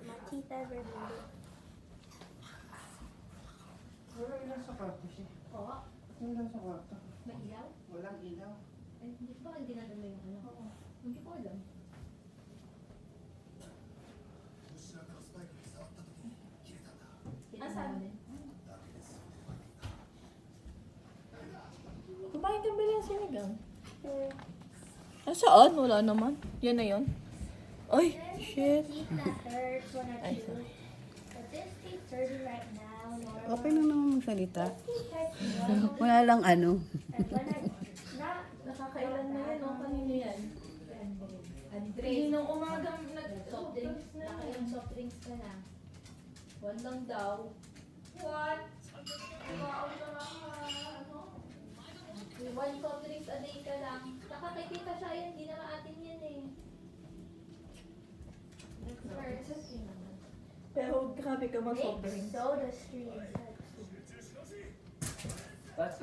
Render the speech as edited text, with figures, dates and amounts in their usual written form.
my teeth ever bleeding. Wala ilan sa kwarto siya. Oo. Wala sa kwarto. May ilaw? Walang ilaw. Eh, hindi ba hindi na dala yung ano? Oo. Hindi ko alam. Asan? Kumain ka ba lang sinigang? Mm. Ah, saan? Wala naman. Yan na yun. Ay, shit. Teeth that hurts when I Ay, chew. sorry. But this teeth hurting right now. Normal. Okay lang naman magsalita. Teeth hurts normal. Wala lang ano. And when I not Nakakailan na yan, oh. Kanino yan? Andre. Hindi nung umagang Soft drinks. Nakailang soft drinks ka na. One lang daw. What? Umaon na lang ano? One soft drinks a day ka lang. Nakakikita siya yan. Hindi naman atin yan eh. First. Pero grabe ka mag-soft big drinks. soda stream. That's a